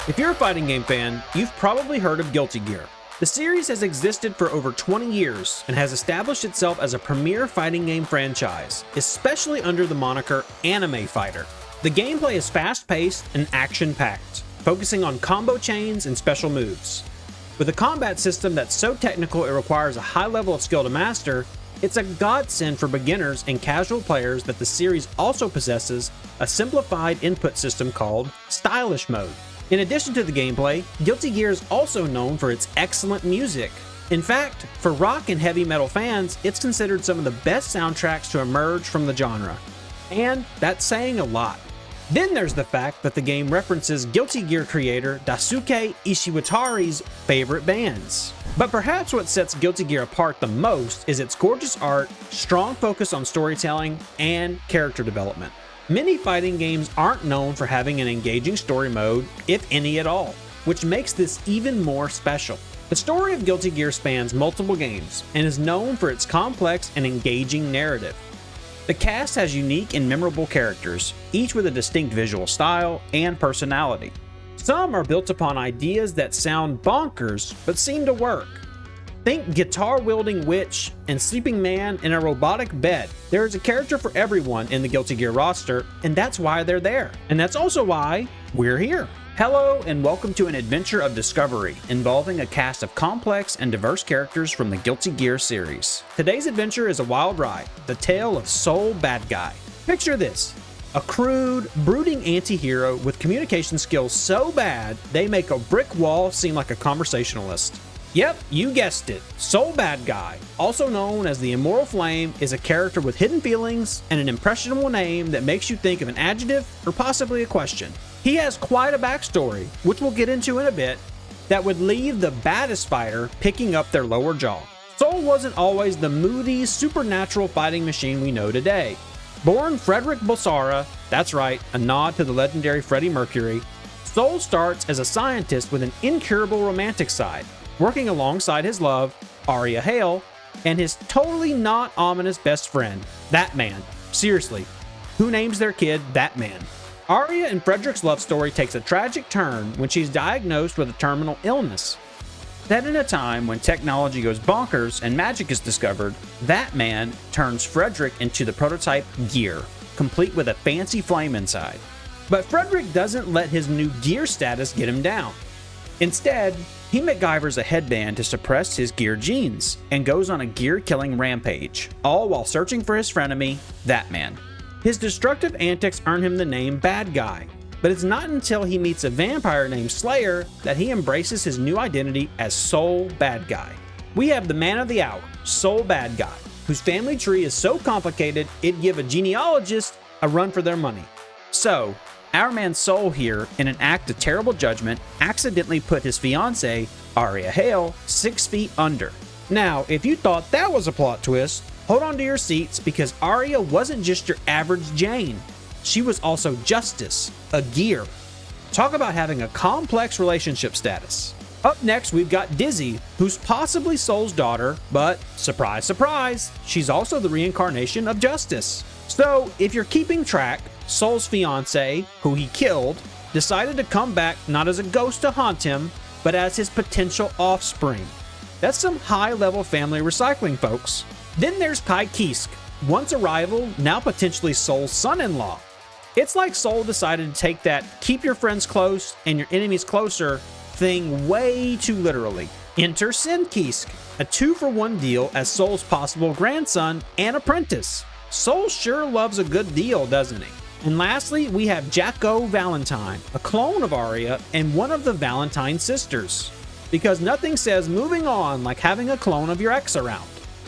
If you're a fighting game fan, you've probably heard of Guilty Gear. The series has existed for over 20 years and has established itself as a premier fighting game franchise, especially under the moniker Anime Fighter. The gameplay is fast-paced and action-packed, focusing on combo chains and special moves. With a combat system that's so technical it requires a high level of skill to master, it's a godsend for beginners and casual players that the series also possesses a simplified input system called Stylish Mode. In addition to the gameplay, Guilty Gear is also known for its excellent music. In fact, for rock and heavy metal fans, it's considered some of the best soundtracks to emerge from the genre. And that's saying a lot. Then there's the fact that the game references Guilty Gear creator Daisuke Ishiwatari's favorite bands. But perhaps what sets Guilty Gear apart the most is its gorgeous art, strong focus on storytelling, and character development. Many fighting games aren't known for having an engaging story mode, if any at all, which makes this even more special. The story of Guilty Gear spans multiple games and is known for its complex and engaging narrative. The cast has unique and memorable characters, each with a distinct visual style and personality. Some are built upon ideas that sound bonkers but seem to work. Think guitar-wielding witch and sleeping man in a robotic bed. There is a character for everyone in the Guilty Gear roster, and that's why they're there. And that's also why we're here. Hello and welcome to an adventure of discovery involving a cast of complex and diverse characters from the Guilty Gear series. Today's adventure is a wild ride, the tale of Salled, Badguy. Picture this. A crude, brooding anti-hero with communication skills so bad they make a brick wall seem like a conversationalist. Yep, you guessed it. Salled, Badguy, also known as the Immoral Flame, is a character with hidden feelings and an impressionable name that makes you think of an adjective or possibly a question. He has quite a backstory, which we'll get into in a bit, that would leave the baddest fighter picking up their lower jaw. Salled wasn't always the moody, supernatural fighting machine we know today. Born Frederick Bulsara, that's right, a nod to the legendary Freddie Mercury, Salled starts as a scientist with an incurable romantic side, working alongside his love, Aria Hale, and his totally not ominous best friend, That Man. Seriously, who names their kid That Man? Aria and Frederick's love story takes a tragic turn when she's diagnosed with a terminal illness. Then in a time when technology goes bonkers and magic is discovered, That Man turns Frederick into the prototype Gear, complete with a fancy flame inside. But Frederick doesn't let his new Gear status get him down. Instead, he MacGyvers a headband to suppress his Gear genes and goes on a Gear-killing rampage, all while searching for his frenemy, That Man. His destructive antics earn him the name Badguy, but it's not until he meets a vampire named Slayer that he embraces his new identity as Salled, Badguy. We have the man of the hour, Salled, Badguy, whose family tree is so complicated it'd give a genealogist a run for their money. So, our man Salled here, in an act of terrible judgment, accidentally put his fiancée, Aria Hale, 6 feet under. Now, if you thought that was a plot twist, hold on to your seats because Aria wasn't just your average Jane. She was also Justice, a Gear. Talk about having a complex relationship status. Up next, we've got Dizzy, who's possibly Salled's daughter, but surprise, surprise, she's also the reincarnation of Justice. So, if you're keeping track, Salled's fiancé, who he killed, decided to come back not as a ghost to haunt him, but as his potential offspring. That's some high-level family recycling, folks. Then there's Kai Kisk, once a rival, now potentially Salled's son-in-law. It's like Salled decided to take that keep your friends close and your enemies closer thing way too literally. Enter Sin Kisk, a 2-for-1 deal as Salled's possible grandson and apprentice. Salled sure loves a good deal, doesn't he? And lastly, we have Jacko Valentine, a clone of Aria and one of the Valentine sisters. Because nothing says moving on like having a clone of your ex around.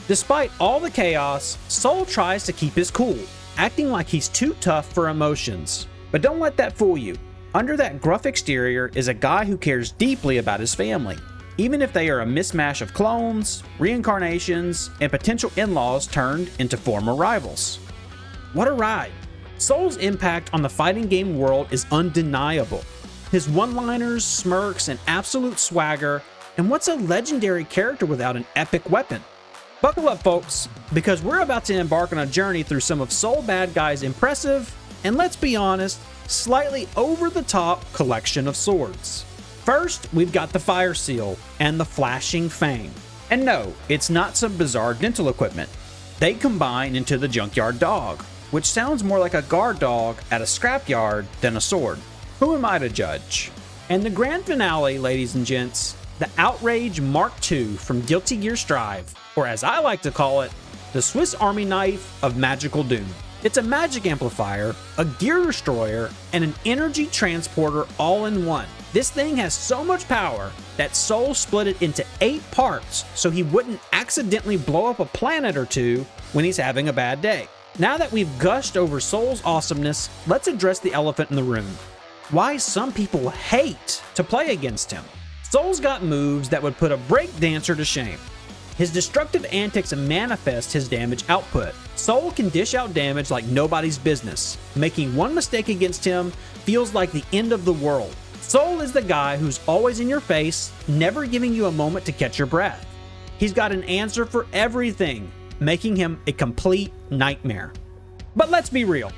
Despite all the chaos, Salled tries to keep his cool, acting like he's too tough for emotions. But don't let that fool you. Under that gruff exterior is a guy who cares deeply about his family, even if they are a mismatch of clones, reincarnations, and potential in-laws turned into former rivals. What a ride! Salled's impact on the fighting game world is undeniable. His one-liners, smirks, and absolute swagger, and what's a legendary character without an epic weapon? Buckle up, folks, because we're about to embark on a journey through some of Salled, Badguy's impressive, and let's be honest, slightly over-the-top collection of swords. First, we've got the Fire Seal and the Flashing Fang. And no, it's not some bizarre dental equipment. They combine into the Junkyard Dog, which sounds more like a guard dog at a scrapyard than a sword. Who am I to judge? And the grand finale, ladies and gents, the Outrage Mark II from Guilty Gear Strive, or as I like to call it, the Swiss Army knife of magical doom. It's a magic amplifier, a gear destroyer, and an energy transporter all in one. This thing has so much power that Soul split it into 8 parts so he wouldn't accidentally blow up a planet or two when he's having a bad day. Now that we've gushed over Soul's awesomeness, let's address the elephant in the room. Why some people hate to play against him. Soul's got moves that would put a breakdancer to shame. His destructive antics manifest his damage output. Soul can dish out damage like nobody's business. Making one mistake against him feels like the end of the world. Soul is the guy who's always in your face, never giving you a moment to catch your breath. He's got an answer for everything, making him a complete nightmare. But let's be real.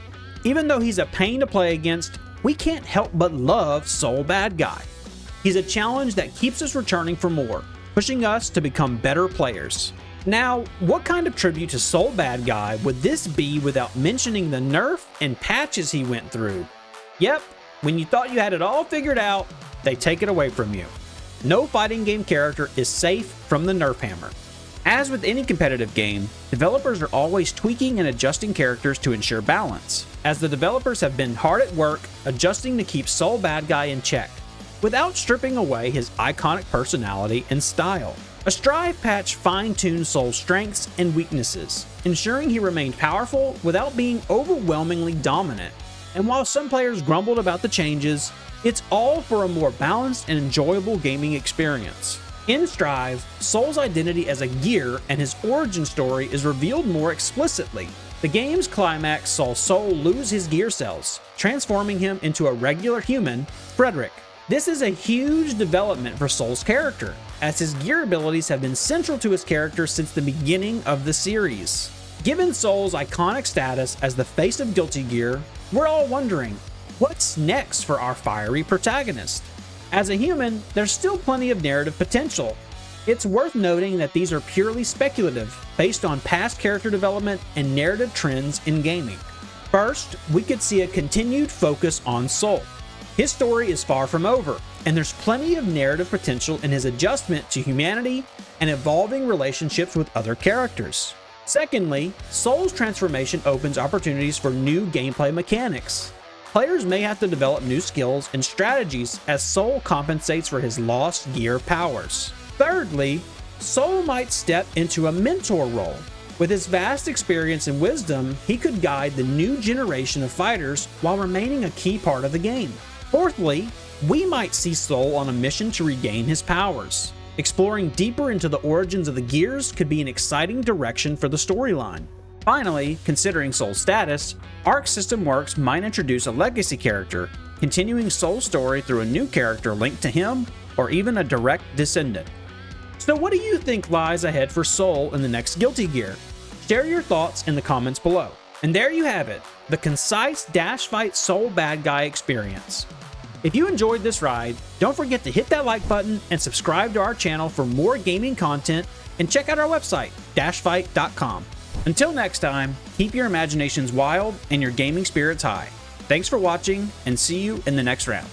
Even though he's a pain to play against, we can't help but love Soul Badguy. He's a challenge that keeps us returning for more, pushing us to become better players. Now, what kind of tribute to Soul Badguy would this be without mentioning the nerf and patches he went through? Yep, when you thought you had it all figured out, they take it away from you. No fighting game character is safe from the nerf hammer. As with any competitive game, developers are always tweaking and adjusting characters to ensure balance, as the developers have been hard at work adjusting to keep Soul Badguy in check, without stripping away his iconic personality and style. A Strive patch fine-tuned Soul's strengths and weaknesses, ensuring he remained powerful without being overwhelmingly dominant. And while some players grumbled about the changes, it's all for a more balanced and enjoyable gaming experience. In Strive, Soul's identity as a gear and his origin story is revealed more explicitly. The game's climax saw Soul lose his gear cells, transforming him into a regular human, Frederick. This is a huge development for Soul's character, as his gear abilities have been central to his character since the beginning of the series. Given Soul's iconic status as the face of Guilty Gear, we're all wondering, what's next for our fiery protagonist? As a human, there's still plenty of narrative potential. It's worth noting that these are purely speculative, based on past character development and narrative trends in gaming. First, we could see a continued focus on Soul. His story is far from over, and there's plenty of narrative potential in his adjustment to humanity and evolving relationships with other characters. Secondly, Soul's transformation opens opportunities for new gameplay mechanics. Players may have to develop new skills and strategies as Soul compensates for his lost gear powers. Thirdly, Soul might step into a mentor role. With his vast experience and wisdom, he could guide the new generation of fighters while remaining a key part of the game. Fourthly, we might see Soul on a mission to regain his powers. Exploring deeper into the origins of the gears could be an exciting direction for the storyline. Finally, considering Soul's status, Arc System Works might introduce a legacy character, continuing Soul's story through a new character linked to him, or even a direct descendant. So what do you think lies ahead for Soul in the next Guilty Gear? Share your thoughts in the comments below. And there you have it, the concise DashFight Soul Badguy experience. If you enjoyed this ride, don't forget to hit that like button and subscribe to our channel for more gaming content, and check out our website, DashFight.com. Until next time, keep your imaginations wild and your gaming spirits high. Thanks for watching, and see you in the next round.